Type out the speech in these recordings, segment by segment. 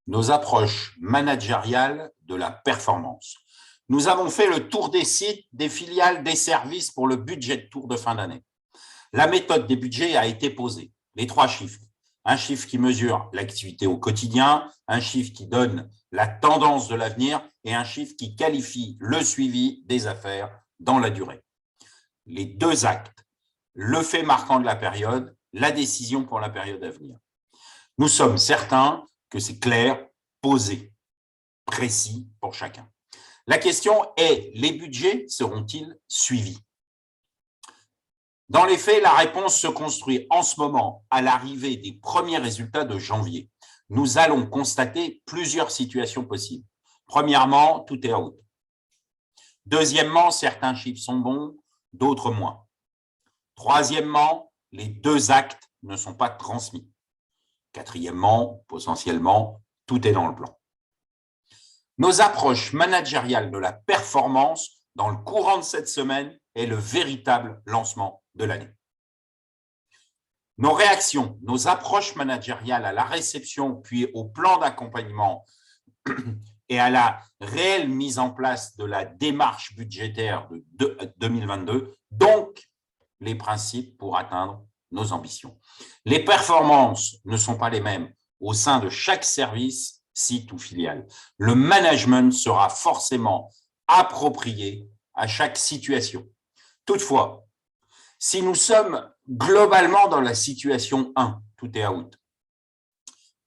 nos approches managériales de la performance. Nous avons fait le tour des sites, des filiales, des services pour le budget de tour de fin d'année. La méthode des budgets a été posée. Les 3 chiffres. Un chiffre qui mesure l'activité au quotidien, un chiffre qui donne la tendance de l'avenir et un chiffre qui qualifie le suivi des affaires dans la durée. Les 2 actes, le fait marquant de la période, la décision pour la période à venir. Nous sommes certains que c'est clair, posé, précis pour chacun. La question est, les budgets seront-ils suivis? Dans les faits, la réponse se construit en ce moment à l'arrivée des premiers résultats de janvier. Nous allons constater plusieurs situations possibles. Premièrement, tout est out. Deuxièmement, certains chiffres sont bons, d'autres moins. Troisièmement, les 2 actes ne sont pas transmis. Quatrièmement, potentiellement, tout est dans le plan. Nos approches managériales de la performance dans le courant de cette semaine est le véritable lancement de l'année. Nos réactions, nos approches managériales à la réception, puis au plan d'accompagnement et à la réelle mise en place de la démarche budgétaire de 2022, donc les principes pour atteindre nos ambitions. Les performances ne sont pas les mêmes au sein de chaque service, site ou filiale. Le management sera forcément approprié à chaque situation. Toutefois, si nous sommes globalement dans la situation 1, tout est out,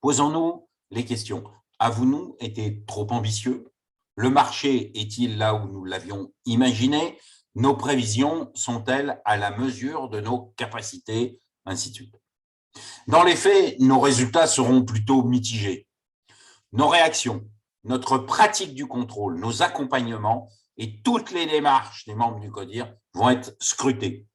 posons-nous les questions. Avons-nous été trop ambitieux? Le marché est-il là où nous l'avions imaginé? Nos prévisions sont-elles à la mesure de nos capacités? Ainsi de suite. Dans les faits, nos résultats seront plutôt mitigés. Nos réactions, notre pratique du contrôle, nos accompagnements et toutes les démarches des membres du CODIR vont être scrutées.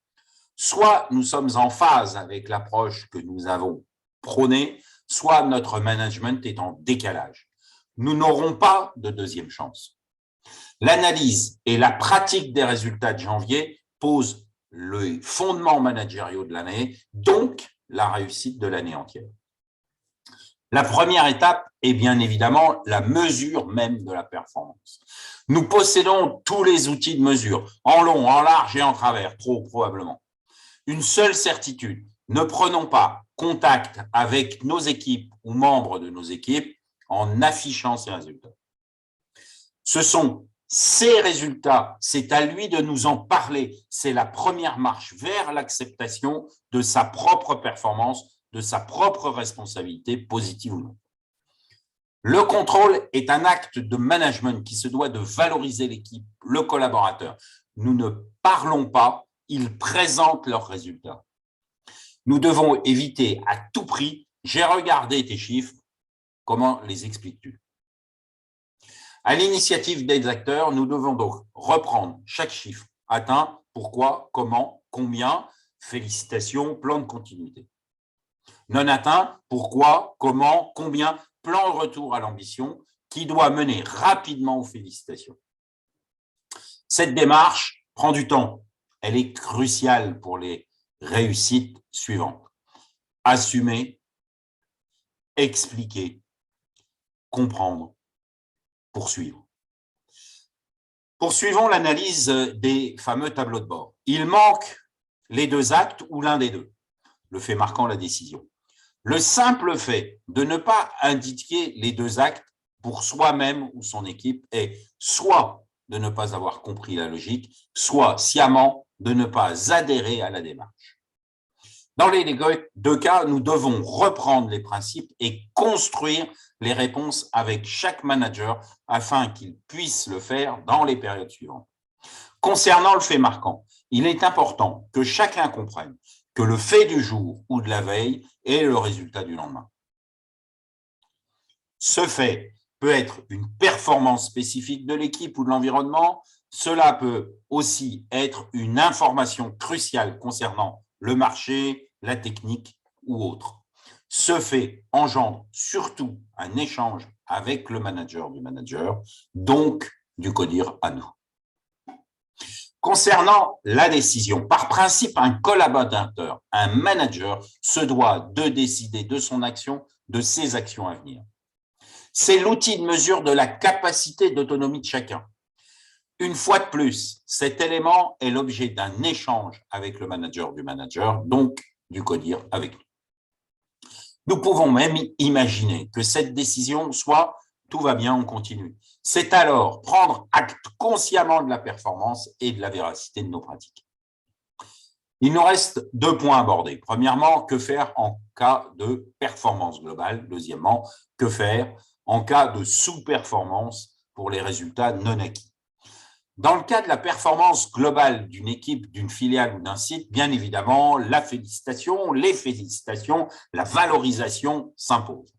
Soit nous sommes en phase avec l'approche que nous avons prônée, soit notre management est en décalage. Nous n'aurons pas de deuxième chance. L'analyse et la pratique des résultats de janvier posent les fondements managériaux de l'année, donc la réussite de l'année entière. La première étape est bien évidemment la mesure même de la performance. Nous possédons tous les outils de mesure, en long, en large et en travers, trop probablement. Une seule certitude, ne prenons pas contact avec nos équipes ou membres de nos équipes en affichant ces résultats. Ce sont ces résultats, c'est à lui de nous en parler. C'est la première marche vers l'acceptation de sa propre performance, de sa propre responsabilité, positive ou non. Le contrôle est un acte de management qui se doit de valoriser l'équipe, le collaborateur. Nous ne parlons pas, ils présentent leurs résultats. Nous devons éviter à tout prix, j'ai regardé tes chiffres, comment les expliques-tu? À l'initiative des acteurs, nous devons donc reprendre chaque chiffre atteint, pourquoi, comment, combien, félicitations, plan de continuité. Non atteint, pourquoi, comment, combien, plan de retour à l'ambition qui doit mener rapidement aux félicitations. Cette démarche prend du temps. Elle est cruciale pour les réussites suivantes. Assumer, expliquer, comprendre, poursuivre. Poursuivons l'analyse des fameux tableaux de bord. Il manque les 2 actes ou l'un des 2, le fait marquant la décision. Le simple fait de ne pas indiquer les 2 actes pour soi-même ou son équipe est soit de ne pas avoir compris la logique, soit sciemment de ne pas adhérer à la démarche. Dans les 2 cas, nous devons reprendre les principes et construire les réponses avec chaque manager afin qu'il puisse le faire dans les périodes suivantes. Concernant le fait marquant, il est important que chacun comprenne que le fait du jour ou de la veille est le résultat du lendemain. Ce fait peut être une performance spécifique de l'équipe ou de l'environnement. Cela peut aussi être une information cruciale concernant le marché, la technique ou autre. Ce fait engendre surtout un échange avec le manager du manager, donc du CODIR à nous. Concernant la décision, par principe, un collaborateur, un manager, se doit de décider de son action, de ses actions à venir. C'est l'outil de mesure de la capacité d'autonomie de chacun. Une fois de plus, cet élément est l'objet d'un échange avec le manager du manager, donc du codir avec nous. Nous pouvons même imaginer que cette décision soit « tout va bien, on continue ». C'est alors prendre acte consciemment de la performance et de la véracité de nos pratiques. Il nous reste 2 points à aborder. Premièrement, que faire en cas de performance globale? Deuxièmement, que faire en cas de sous-performance pour les résultats non acquis? Dans le cas de la performance globale d'une équipe, d'une filiale ou d'un site, bien évidemment, la félicitation, les félicitations, la valorisation s'imposent.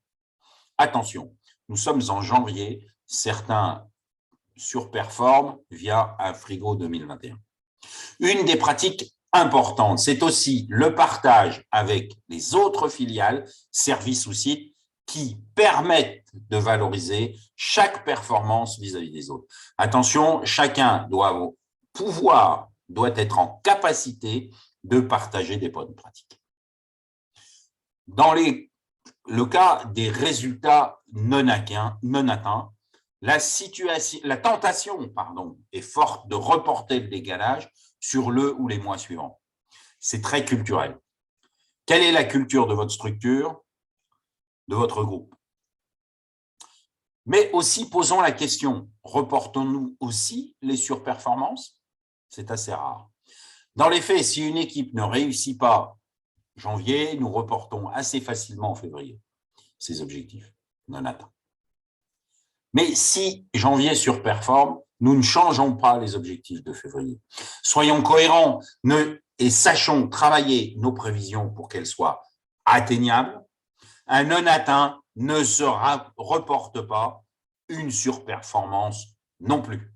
Attention, nous sommes en janvier, certains surperforment via un frigo 2021. Une des pratiques importantes, c'est aussi le partage avec les autres filiales, services ou sites, qui permettent de valoriser chaque performance vis-à-vis des autres. Attention, chacun doit être en capacité de partager des bonnes pratiques. Dans le cas des résultats non atteints, la tentation est forte de reporter le décalage sur le ou les mois suivants. C'est très culturel. Quelle est la culture de votre structure, de votre groupe? Mais aussi, posons la question, reportons-nous aussi les surperformances? C'est assez rare. Dans les faits, si une équipe ne réussit pas janvier, nous reportons assez facilement en février ses objectifs non atteints. Mais si janvier surperforme, nous ne changeons pas les objectifs de février. Soyons cohérents et sachons travailler nos prévisions pour qu'elles soient atteignables. Un non atteint ne se reporte pas, une surperformance non plus.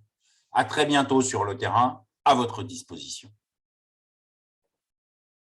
À très bientôt sur le terrain, à votre disposition.